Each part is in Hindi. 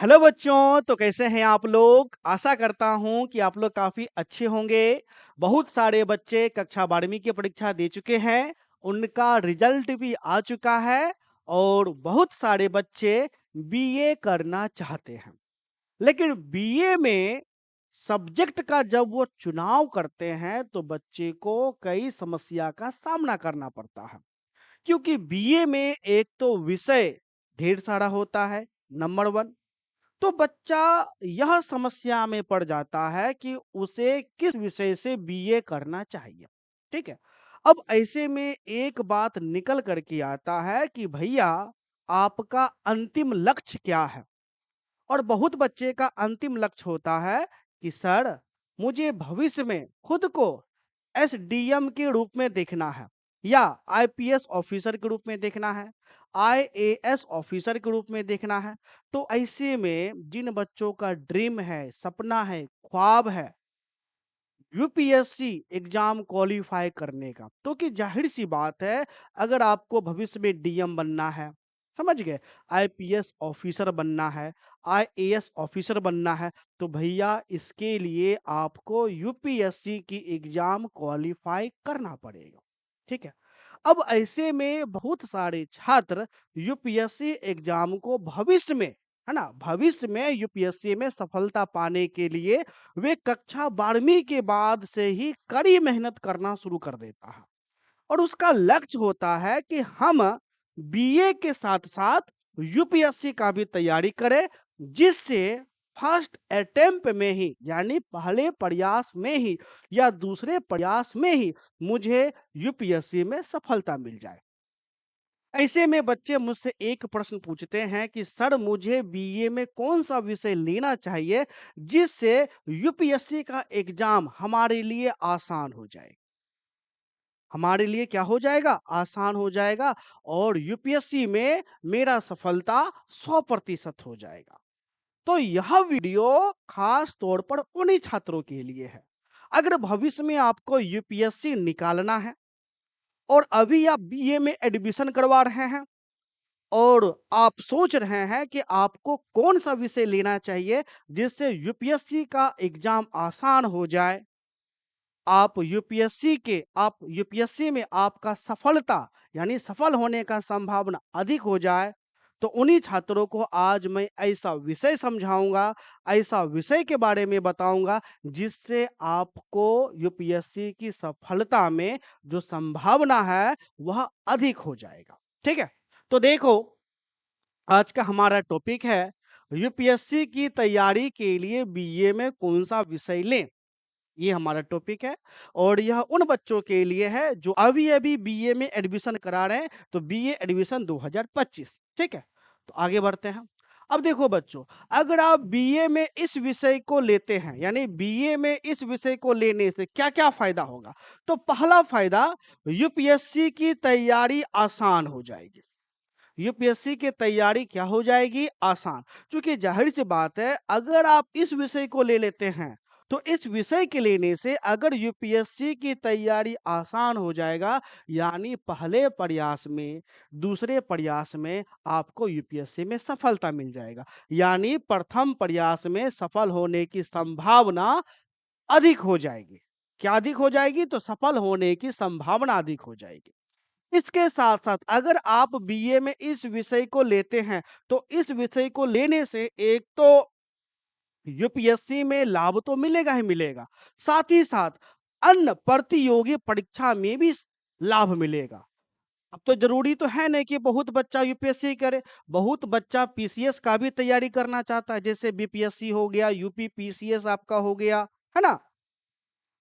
हेलो बच्चों, तो कैसे हैं आप लोग? आशा करता हूं कि आप लोग काफी अच्छे होंगे। बहुत सारे बच्चे कक्षा 12वीं की परीक्षा दे चुके हैं, उनका रिजल्ट भी आ चुका है और बहुत सारे बच्चे बीए करना चाहते हैं। लेकिन बीए में सब्जेक्ट का जब वो चुनाव करते हैं तो बच्चे को कई समस्या का सामना करना पड़ता है, क्योंकि बीए में एक तो विषय ढेर सारा होता है, नंबर 1। तो बच्चा यह समस्या में पड़ जाता है कि उसे किस विषय से बीए करना चाहिए। ठीक है। अब ऐसे में एक बात निकल कर के आता है कि भैया, आपका अंतिम लक्ष्य क्या है? और बहुत बच्चे का अंतिम लक्ष्य होता है कि सर, मुझे भविष्य में खुद को एसडीएम के रूप में देखना है, या आईपीएस ऑफिसर के रूप में देखना है, आईएएस ऑफिसर के रूप में देखना है। तो ऐसे में जिन बच्चों का ड्रीम है, सपना है, ख्वाब है यूपीएससी एग्जाम क्वालिफाई करने का, तो कि जाहिर सी बात है, अगर आपको भविष्य में डीएम बनना है, समझ गए, आईपीएस ऑफिसर बनना है, आईएएस ऑफिसर बनना है, तो भैया इसके लिए आपको यूपीएससी की एग्जाम क्वालिफाई करना पड़ेगा। ठीक है। अब ऐसे में बहुत सारे छात्र यूपीएससी एग्जाम को भविष्य में, है ना, भविष्य में यूपीएससी में सफलता पाने के लिए वे कक्षा 12वीं के बाद से ही कड़ी मेहनत करना शुरू कर देता है। और उसका लक्ष्य होता है कि हम बीए के साथ-साथ यूपीएससी का भी तैयारी करें, जिससे फर्स्ट अटेम्प्ट में ही, यानी पहले प्रयास में ही या दूसरे प्रयास में ही मुझे यूपीएससी में सफलता मिल जाए। ऐसे में बच्चे मुझसे एक प्रश्न पूछते हैं कि सर, मुझे बीए में कौन-सा विषय लेना चाहिए जिससे यूपीएससी का एग्ज़ाम हमारे लिए आसान हो जाए? हमारे लिए क्या हो जाएगा? आसान हो जाएगा और यूपीएससी में मेरा सफलता 100% हो जाएगा। तो यह वीडियो खास तौर पर उन्हीं छात्रों के लिए है। अगर भविष्य में आपको यूपीएससी निकालना है और अभी आप बीए में एडमिशन करवा रहे हैं और आप सोच रहे हैं कि आपको कौन-सा विषय लेना चाहिए जिससे यूपीएससी का एग्ज़ाम आसान हो जाए, आप यूपीएससी में आपका सफलता, यानी सफल होने का संभावना अधिक हो जाए, तो उन्हीं छात्रों को आज मैं ऐसा विषय समझाऊँगा, ऐसा विषय के बारे में बताऊँगा जिससे आपको यूपीएससी की सफलता में जो संभावना है वह अधिक हो जाएगा। ठीक है? तो देखो, आज का हमारा टॉपिक है यूपीएससी की तैयारी के लिए बीए में कौन-सा विषय लें? ये हमारा टॉपिक है और यह उन बच्चों के लिए है जो अभी-अभी बीए में एडमिशन करा रहे हैं, तो बीए एडमिशन 2025। ठीक है? तो आगे बढ़ते हैं। अब देखो बच्चों, अगर आप बीए में इस विषय को लेते हैं, यानी बीए में इस विषय को लेने से क्या-क्या फ़ायदा होगा? तो पहला फ़ायदा, यूपीएससी की तैयारी आसान हो जाएगी। यूपीएससी की तैयारी क्या हो जाएगी? आसान। क्योंकि ज़ाहिर-सी बात है, अगर आप इस विषय को ले लेते हैं, तो इस विषय के लेने से अगर यूपीएससी की तैयारी आसान हो जाएगा, यानी पहले प्रयास में, दूसरे प्रयास में आपको यूपीएससी में सफलता मिल जाएगा। यानी प्रथम प्रयास में सफल होने की संभावना अधिक हो जाएगी। क्या अधिक हो जाएगी? तो सफल होने की संभावना अधिक हो जाएगी। इसके साथ-साथ अगर आप बीए में इस विषय को लेते हैं, तो इस विषय को लेने से एक तो यूपीएससी में लाभ तो मिलेगा ही मिलेगा, साथ ही साथ अन्य प्रतियोगी परीक्षा में भी लाभ मिलेगा। अब तो ज़रूरी तो है नहीं कि बहुत बच्चा यूपीएससी करे, बहुत बच्चा पीसीएस का भी तैयारी करना चाहता है, जैसे बीपीएससी हो गया, यूपी पीसीएस आपका हो गया, है ना?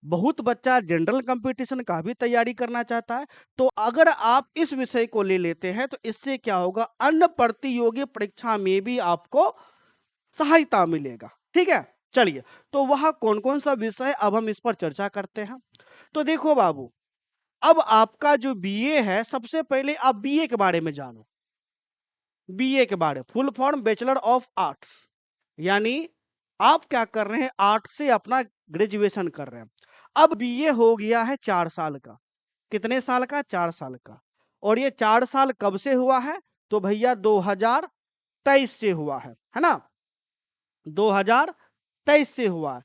बहुत बच्चा जनरल कंपटीशन का भी तैयारी करना चाहता है। तो अगर आप इस विषय को ले लेते हैं, तो इससे क्या होगा, अन्य प्रतियोगी परीक्षा में भी आपको सहायता मिलेगा। ठीक है? चलिए, तो वह कौन-कौन सा विषय है, अब हम इस पर चर्चा करते हैं। तो देखो बाबू, अब आपका जो बीए है, सबसे पहले आप बीए के बारे में जानो। बीए के बारे, full form bachelor of arts, यानी आप क्या कर रहे हैं, आर्ट्स से अपना ग्रेजुएशन कर रहे हैं। अब बीए हो गया है 4 साल का। कितने साल का? 4 साल का। और ये 4 साल कब से हुआ है? तो भैया 2023 से हुआ है ना? 2023 से हुआ है।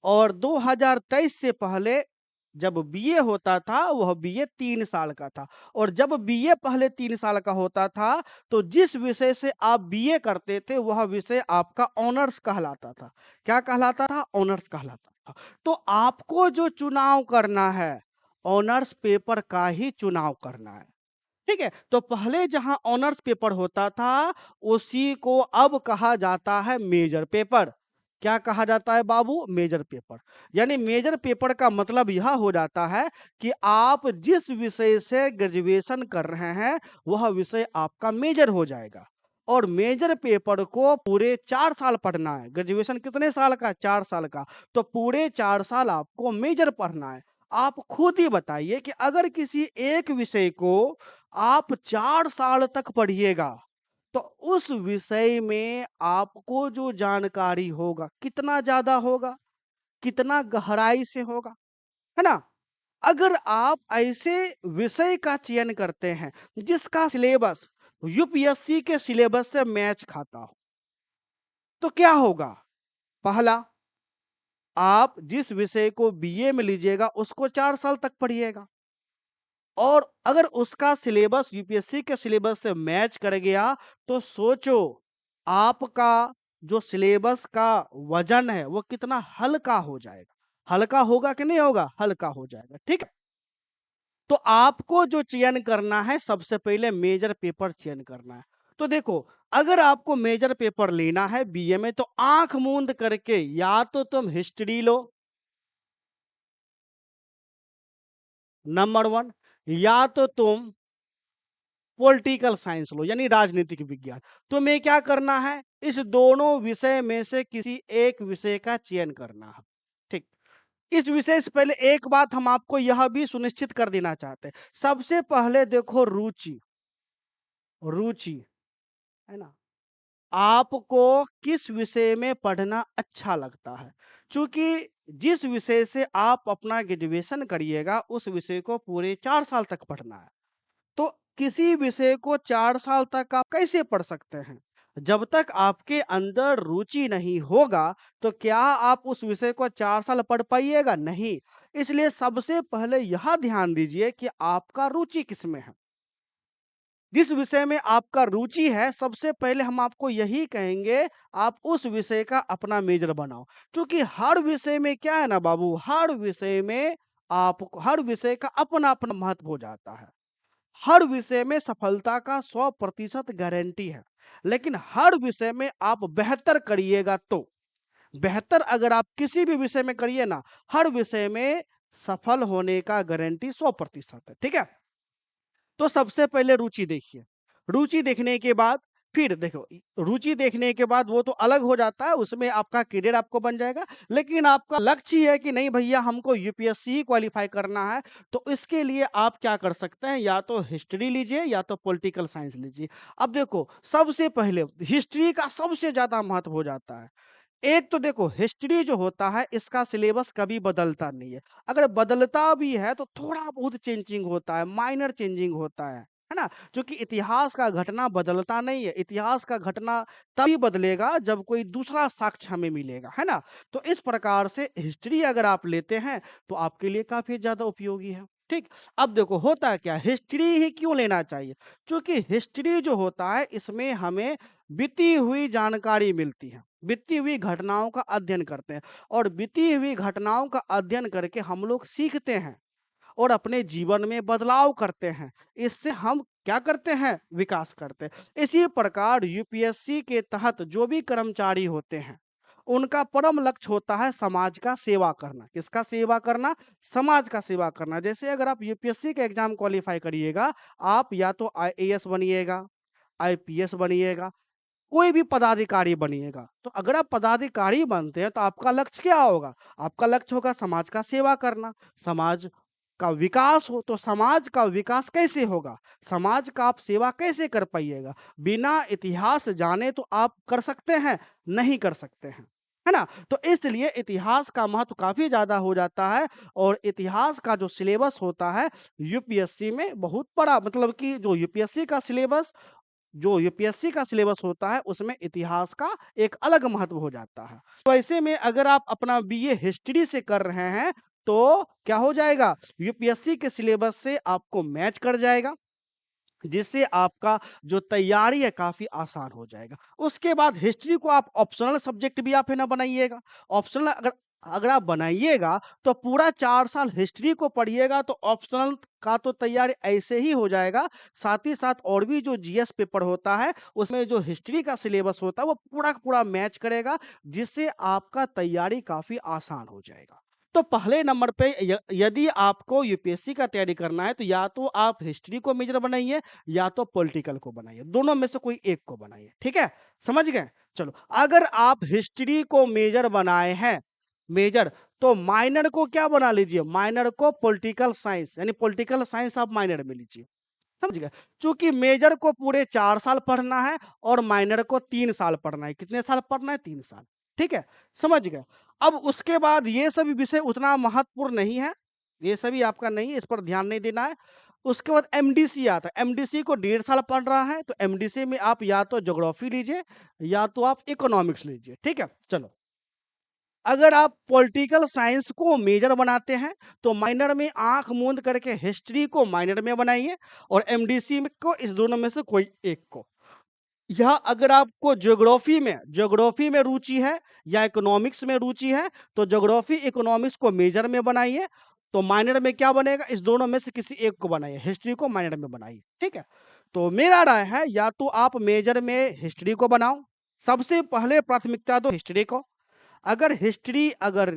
और 2023 से पहले जब बीए होता था वह बीए 3 साल का था। और जब बीए पहले 3 साल का होता था तो जिस विषय से आप बीए करते थे वह विषय आपका ऑनर्स कहलाता था। क्या कहलाता था? ऑनर्स कहलाता था। तो आपको जो चुनाव करना है, ऑनर्स पेपर का ही चुनाव करना है। ठीक है? तो पहले जहां ऑनर्स पेपर होता था उसी को अब कहा जाता है मेजर पेपर। क्या कहा जाता है बाबू? Major paper. यानी मेजर पेपर का मतलब यह हो जाता है कि आप जिस विषय से ग्रेजुएशन कर रहे हैं वह विषय आपका मेजर हो जाएगा। और मेजर पेपर को पूरे 4 साल पढ़ना है। ग्रेजुएशन कितने साल का? 4 साल का। तो पूरे 4 साल आपको मेजर पढ़ना है। आप खुद ही बताइए कि अगर किसी एक विषय को आप 4 साल तक पढ़िएगा तो उस विषय में आपको जो जानकारी होगा कितना ज्यादा होगा, कितना गहराई से होगा, है ना? अगर आप ऐसे विषय का चयन करते हैं जिसका सिलेबस यूपीएससी के सिलेबस से मैच खाता हो तो क्या होगा? पहला, आप जिस विषय को बीए में लीजिएगा उसको 4 साल तक पढ़िएगा। और अगर उसका सिलेबस यूपीएससी के सिलेबस से मैच कर गया तो सोचो आपका जो सिलेबस का वजन है वो कितना हल्का हो जाएगा। हल्का होगा कि नहीं होगा? हल्का हो जाएगा। ठीक है? तो आपको जो चयन करना है सबसे पहले मेजर पेपर चयन करना है। तो देखो, अगर आपको मेजर पेपर लेना है बीए में तो आंख मूंद करके या तो तुम हिस्ट्री लो, नंबर 1, या तो तुम पॉलिटिकल साइंस लो यानी राजनीतिक विज्ञान। तुम्हें क्या करना है? इस दोनों विषय में से किसी एक विषय का चयन करना है। ठीक। इस विषय से पहले एक बात हम आपको यह भी सुनिश्चित कर देना चाहते हैं। सबसे पहले देखो रुचि। रुचि, है ना? आपको किस विषय में पढ़ना अच्छा लगता है? चूंकि जिस विषय से आप अपना ग्रेजुएशन करिएगा उस विषय को पूरे 4 साल तक पढ़ना है। तो किसी विषय को 4 साल तक आप कैसे पढ़ सकते हैं? जब तक आपके अंदर रुचि नहीं होगा, तो क्या आप उस विषय को 4 साल पढ़ पाइएगा? नहीं। इसलिए सबसे पहले यह ध्यान दीजिए कि आपका रुचि किसमें है। जिस विषय में आपका रुचि है, सबसे पहले हम आपको यही कहेंगे, आप उस विषय का अपना मेजर बनाओ। क्योंकि हर विषय में क्या है ना बाबू, हर विषय में आपको हर विषय का अपना-अपना महत्व हो जाता है। हर विषय में सफलता का 100% गारंटी है। लेकिन हर विषय में आप बेहतर करिएगा तो, बेहतर अगर आप किसी भी विषय में करिए ना, हर विषय में सफल होने का गारंटी 100% है। ठीक है? तो सबसे पहले रुचि देखिए। रुचि देखने के बाद फिर देखो, रुचि देखने के बाद वो तो अलग हो जाता है, उसमें आपका करियर आपको बन जाएगा। लेकिन आपका लक्ष्य ये है कि नहीं भैया हमको यूपीएससी ही क्वालीफाई करना है, तो इसके लिए आप क्या कर सकते हैं, या तो हिस्ट्री लीजिए या तो पॉलिटिकल साइंस लीजिए। अब देखो, सबसे पहले हिस्ट्री का सबसे ज़्यादा महत्व हो जाता है। एक तो देखो, हिस्ट्री जो होता है इसका सिलेबस कभी बदलता नहीं है। अगर बदलता भी है तो थोड़ा बहुत चेंजिंग होता है, माइनर चेंजिंग होता है ना? क्योंकि इतिहास का घटना बदलता नहीं है। इतिहास का घटना तभी बदलेगा जब कोई दूसरा साक्ष्य हमें मिलेगा, है ना? तो इस प्रकार से हिस्ट्री अगर आप लेते हैं तो आपके लिए काफ़ी ज़्यादा उपयोगी है। ठीक? अब देखो होता क्या है, हिस्ट्री ही क्यों लेना चाहिए? क्योंकि हिस्ट्री जो होता है इसमें हमें बीती हुई जानकारी मिलती है। बीती हुई घटनाओं का अध्ययन करते हैं और बीती हुई घटनाओं का अध्ययन करके हम लोग सीखते हैं और अपने जीवन में बदलाव करते हैं। इससे हम क्या करते हैं? विकास करते हैं। इसी प्रकार यूपीएससी के तहत जो भी कर्मचारी होते हैं, उनका परम लक्ष्य होता है समाज का सेवा करना। किसका सेवा करना? समाज का सेवा करना। जैसे अगर आप यूपीएससी का एग्जाम क्वालिफाई करिएगा, आप या तो आईएएस बनिएगा, आईपीएस बनिएगा, कोई भी पदाधिकारी बनिएगा। तो अगर आप पदाधिकारी बनते हैं तो आपका लक्ष्य क्या होगा? आपका लक्ष्य होगा समाज का सेवा करना, समाज का विकास हो। तो समाज का विकास कैसे होगा? समाज का आप सेवा कैसे कर पाइएगा? बिना इतिहास जाने तो आप कर सकते हैं? नहीं कर सकते हैं, है ना? तो इसलिए इतिहास का महत्व काफ़ी ज़्यादा हो जाता है और इतिहास का जो सिलेबस होता है यूपीएससी में बहुत बड़ा, मतलब कि जो यूपीएससी का सिलेबस जो यूपीएससी का सिलेबस होता है उसमें इतिहास का एक अलग महत्व हो जाता है। तो ऐसे में अगर आप अपना बीए हिस्ट्री से कर रहे हैं तो क्या हो जाएगा, यूपीएससी के सिलेबस से आपको मैच कर जाएगा, जिससे आपका जो तैयारी है काफ़ी आसान हो जाएगा। उसके बाद हिस्ट्री को आप ऑप्शनल सब्जेक्ट भी आप है ना बनाइएगा। ऑप्शनल अगर अगर आप बनाइएगा तो पूरा 4 साल हिस्ट्री को पढ़िएगा तो ऑप्शनल का तो तैयारी ऐसे ही हो जाएगा। साथ ही साथ और भी जो जीएस पेपर होता है उसमें जो हिस्ट्री का सिलेबस होता है वो पूरा का पूरा मैच करेगा, जिससे आपका तैयारी काफ़ी आसान हो जाएगा। तो पहले नंबर पे यदि आपको यूपीएससी का तैयारी करना है तो या तो आप हिस्ट्री को मेजर बनाइए या तो पॉलिटिकल को बनाइए, दोनों में से कोई एक को बनाइए, ठीक है? समझ गए? चलो, अगर आप हिस्ट्री को मेजर बनाए हैं, मेजर, तो माइनर को क्या बना लीजिए, माइनर को पॉलिटिकल साइंस, यानी पॉलिटिकल साइंस आप माइनर में लीजिए। समझ गए? चूंकि मेजर को पूरे 4 साल पढ़ना है और माइनर को 3 साल पढ़ना है। कितने साल पढ़ना है? 3 साल। ठीक है? समझ गए? अब उसके बाद ये सभी विषय उतना महत्वपूर्ण नहीं है, ये सभी आपका नहीं है, इस पर ध्यान नहीं देना है। उसके बाद एमडीसी आता है, एमडीसी को 1.5 साल पढ़ रहा है, तो एमडीसी में आप या तो ज्योग्राफी लीजिए या तो आप इकोनॉमिक्स लीजिए। ठीक है? चलो, अगर आप पॉलिटिकल साइंस को मेजर बनाते हैं तो माइनर में आंख मूंद करके हिस्ट्री को माइनर में बनाइए और एमडीसी में को इस दोनों में से कोई एक को। या अगर आपको ज्योग्राफी में रुचि है या इकोनॉमिक्स में रुचि है तो ज्योग्राफी इकोनॉमिक्स को मेजर में बनाइए, तो माइनर में क्या बनेगा, इस दोनों में से किसी एक को बनाइए, हिस्ट्री को माइनर में बनाइए। ठीक है? तो मेरा राय है या तो आप मेजर में हिस्ट्री को बनाओ, सबसे पहले प्राथमिकता दो हिस्ट्री को। अगर हिस्ट्री अगर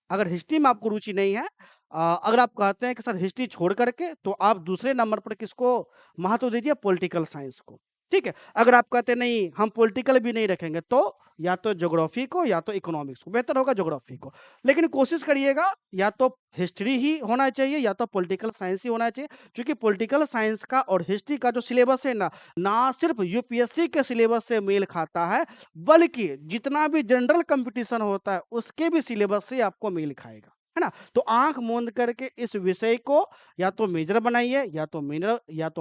अगर हिस्ट्री में आपको रुचि नहीं है, अगर आप कहते हैं कि सर हिस्ट्री छोड़ करके, तो आप दूसरे नंबर पर किसको महत्व दीजिए, पॉलिटिकल साइंस को। ठीक है? अगर आप कहते हैं नहीं हम पॉलिटिकल भी नहीं रखेंगे, तो या तो ज्योग्राफी को या तो इकोनॉमिक्स को, बेहतर होगा ज्योग्राफी को। लेकिन कोशिश करिएगा या तो हिस्ट्री ही होना चाहिए या तो पॉलिटिकल साइंस ही होना चाहिए, क्योंकि पॉलिटिकल साइंस का और हिस्ट्री का जो सिलेबस है ना, ना सिर्फ यूपीएससी के सिलेबस से मेल खाता है, बल्कि जितना भी जनरल कंपटीशन होता है उसके भी सिलेबस से आपको मेल खाएगा, है ना? तो आंख मूंद करके इस विषय को या तो मेजर बनाइए या तो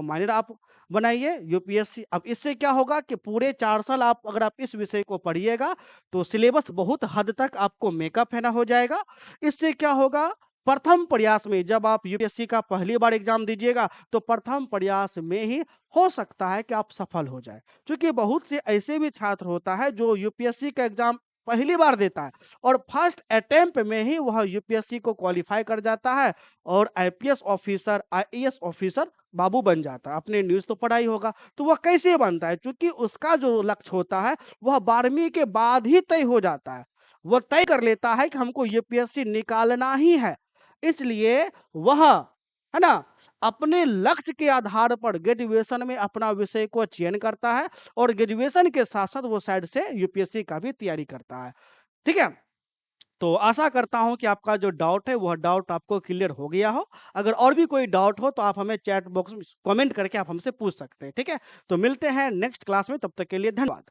माइनर आप बनाइए यूपीएससी। अब इससे क्या होगा कि पूरे 4 साल आप अगर आप इस विषय को पढ़िएगा तो सिलेबस बहुत हद तक आपको मेकअप है ना हो जाएगा। इससे क्या होगा, प्रथम प्रयास में जब आप यूपीएससी का पहली बार एग्जाम दीजिएगा तो प्रथम प्रयास में ही हो सकता है कि आप सफल हो जाए, क्योंकि बहुत से ऐसे भी छात्र होता है जो यूपीएससी का एग्जाम पहली बार देता है और फर्स्ट अटेम्प्ट में ही वह यूपीएससी को क्वालिफाई कर जाता है और आईपीएस ऑफिसर, आईएएस ऑफिसर बाबू बन जाता है। आपने न्यूज़ तो पढ़ा ही होगा। तो वह कैसे बनता है? क्योंकि उसका जो लक्ष्य होता है वह 12वीं के बाद ही तय हो जाता है। वह तय कर लेता है कि हमको यूपीएससी निकालना ही है। इसलिए वह, है ना, अपने लक्ष्य के आधार पर ग्रेजुएशन में अपना विषय को चयन करता है और ग्रेजुएशन के साथ-साथ वो साइड से यूपीएससी का भी तैयारी करता है। ठीक है? तो आशा करता हूँ कि आपका जो डाउट है वह डाउट आपको क्लियर हो गया हो। अगर और भी कोई डाउट हो तो आप हमें चैट बॉक्स में कमेंट करके आप हमसे पूछ सकते हैं। ठीक है? तो मिलते हैं नेक्स्ट क्लास में, तब तक के लिए धन्यवाद।